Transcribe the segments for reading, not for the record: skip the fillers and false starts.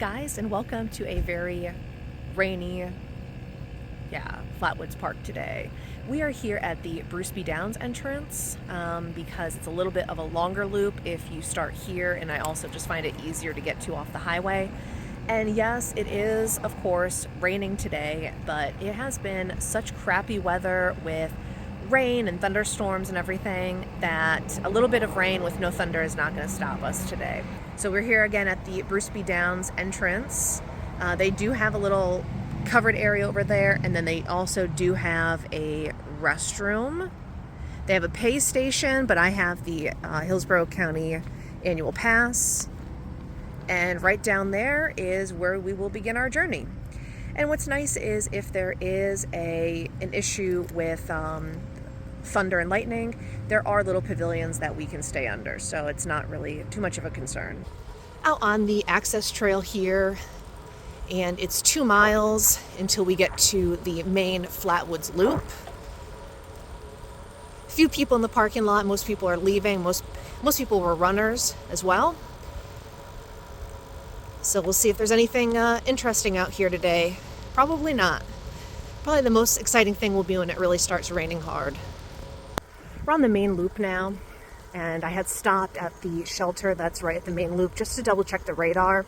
guys, and welcome to a very rainy, Flatwoods Park today. We are here at the Bruce B. Downs entrance because it's a little bit of a longer loop if you start here, and I also just find it easier to get to off the highway. And yes, it is, of course, raining today, but it has been such crappy weather with rain and thunderstorms and everything that a little bit of rain with no thunder is not going to stop us today. So we're here again at the Bruce B. Downs entrance. They do have a little covered area over there, and then they also do have a restroom. They have a pay station, but I have the Hillsborough County annual pass. And right down there is where we will begin our journey. And what's nice is if there is an issue with thunder and lightning, there are little pavilions that we can stay under, so it's not really too much of a concern. Out on the access trail here, and it's 2 miles until we get to the main Flatwoods loop. Few people in the parking lot, most people are leaving, most people were runners as well. So we'll see if there's anything interesting out here today. Probably not. Probably the most exciting thing will be when it really starts raining hard. We're on the main loop now, and I had stopped at the shelter that's right at the main loop just to double check the radar.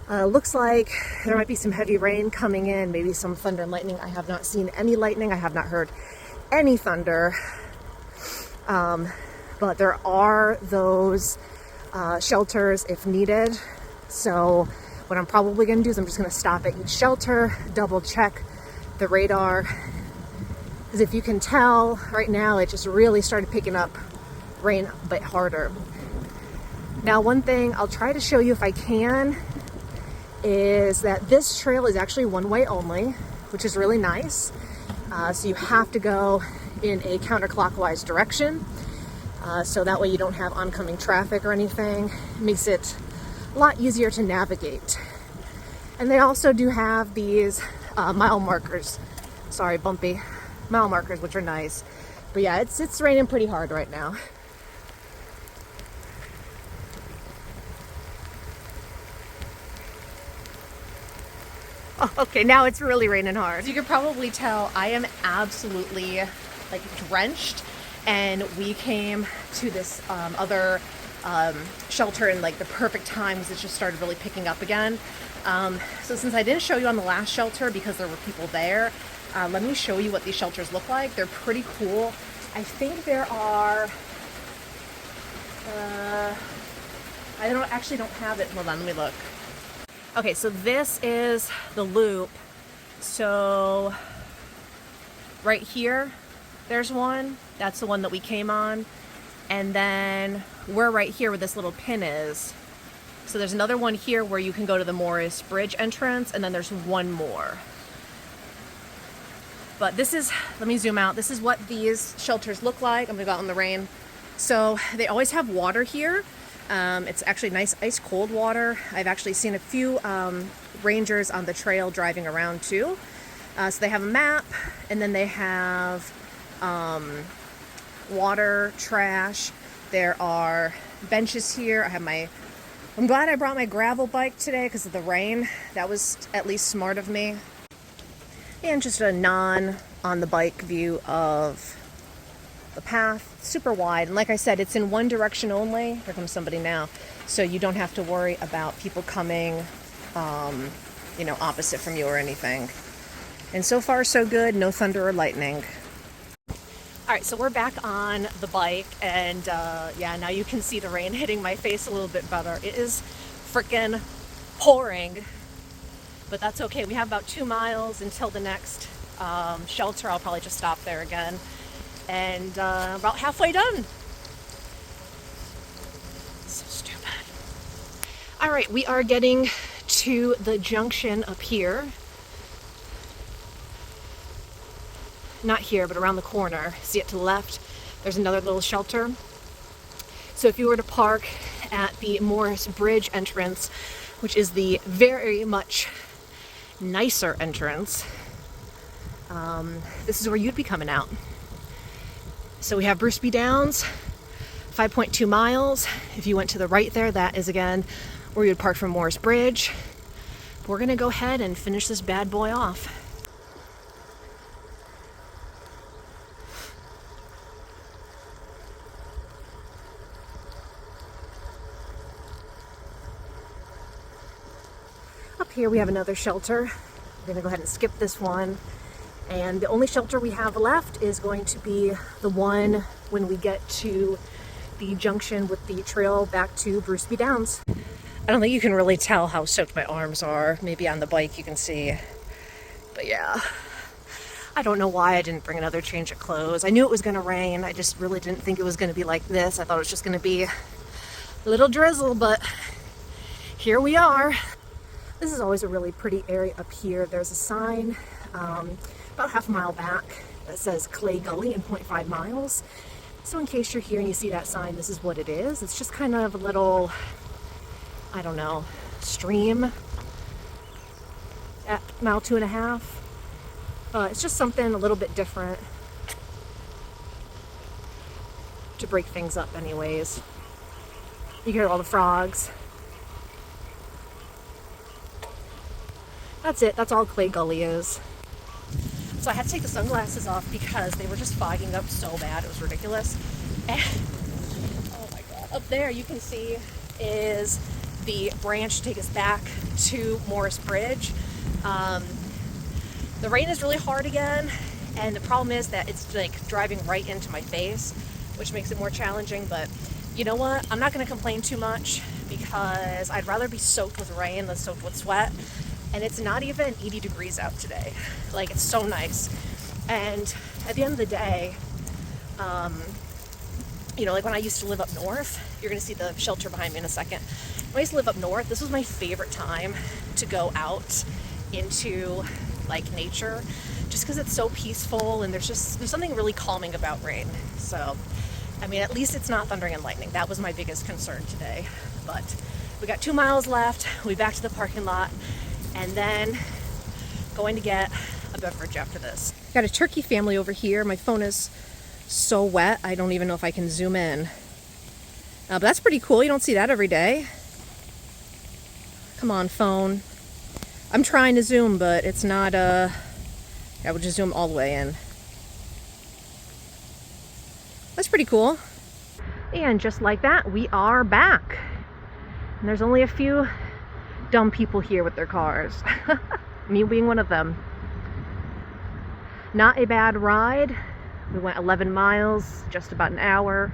Looks like there might be some heavy rain coming in, maybe some thunder and lightning. I have not seen any lightning. I have not heard any thunder. But there are those shelters if needed. So what I'm probably going to do is I'm just going to stop at each shelter, double check the radar. Because if you can tell, right now it just really started picking up rain a bit harder. Now, one thing I'll try to show you if I can is that this trail is actually one way only, which is really nice. So you have to go in a counterclockwise direction. So that way you don't have oncoming traffic or anything. It makes it a lot easier to navigate. And they also do have these mile markers. Sorry, bumpy. Mile markers, which are nice. But yeah, it's raining pretty hard right now. Oh, okay, now it's really raining hard. You can probably tell I am absolutely drenched, and we came to this other shelter in the perfect time because it just started really picking up again. So since I didn't show you on the last shelter because there were people there, let me show you what these shelters look like. They're pretty cool. I think there are, I don't have it. Hold on, let me look. Okay, so this is the loop. So right here, there's one. That's the one that we came on. And then we're right here where this little pin is. So there's another one here where you can go to the Morris Bridge entrance, and then there's one more. But this is, let me zoom out. This is what these shelters look like. I'm gonna go out in the rain. So they always have water here. It's actually nice ice cold water. I've actually seen a few rangers on the trail driving around too. So they have a map, and then they have water, trash. There are benches here. I'm glad I brought my gravel bike today because of the rain. That was at least smart of me. And just a on the bike view of the path, super wide. And like I said, it's in one direction only. Here comes somebody now. So you don't have to worry about people coming, opposite from you or anything. And so far, so good. No thunder or lightning. All right, so we're back on the bike, and now you can see the rain hitting my face a little bit better. It is freaking pouring, but that's okay. We have about 2 miles until the next shelter. I'll probably just stop there again, and about halfway done. So stupid. All right, we are getting to the junction up here. Not here, but around the corner. See it to the left? There's another little shelter. So if you were to park at the Morris Bridge entrance, which is the very much nicer entrance, this is where you'd be coming out. So we have Bruce B. Downs, 5.2 miles. If you went to the right there, that is again where you would park from Morris Bridge. we're gonna go ahead and finish this bad boy off. Up here we have another shelter. We're gonna go ahead and skip this one. And the only shelter we have left is going to be the one when we get to the junction with the trail back to Bruceby Downs. I don't think you can really tell how soaked my arms are. Maybe on the bike you can see. But yeah, I don't know why I didn't bring another change of clothes. I knew it was gonna rain. I just really didn't think it was gonna be like this. I thought it was just gonna be a little drizzle, but here we are. This is always a really pretty area up here. There's a sign about half a mile back that says Clay Gully in 0.5 miles. So in case you're here and you see that sign, this is what it is. It's just kind of a little, I don't know, stream at mile 2.5. It's just something a little bit different to break things up anyways. You hear all the frogs. That's it. That's all Clay Gully is. So I had to take the sunglasses off because they were just fogging up so bad. It was ridiculous. And, oh my God. Up there you can see is the branch to take us back to Morris Bridge. The rain is really hard again. And the problem is that it's like driving right into my face, which makes it more challenging. But you know what? I'm not going to complain too much because I'd rather be soaked with rain than soaked with sweat. And it's not even 80 degrees out today. Like, it's so nice. And at the end of the day, you know, like when I used to live up north, you're gonna see the shelter behind me in a second. When I used to live up north, this was my favorite time to go out into like nature, just because it's so peaceful and there's something really calming about rain. So, I mean, at least it's not thundering and lightning. That was my biggest concern today. But we got 2 miles left. We'll be back to the parking lot. And then going to get a beverage after this. Got a turkey family over here. My phone is so wet, I don't even know if I can zoom in. But that's pretty cool. You don't see that every day. Come on, phone. I'm trying to zoom, but it's not, I would just zoom all the way in. That's pretty cool. And just like that, we are back. And there's only a few dumb people here with their cars. Me being one of them. Not a bad ride. We went 11 miles, just about an hour.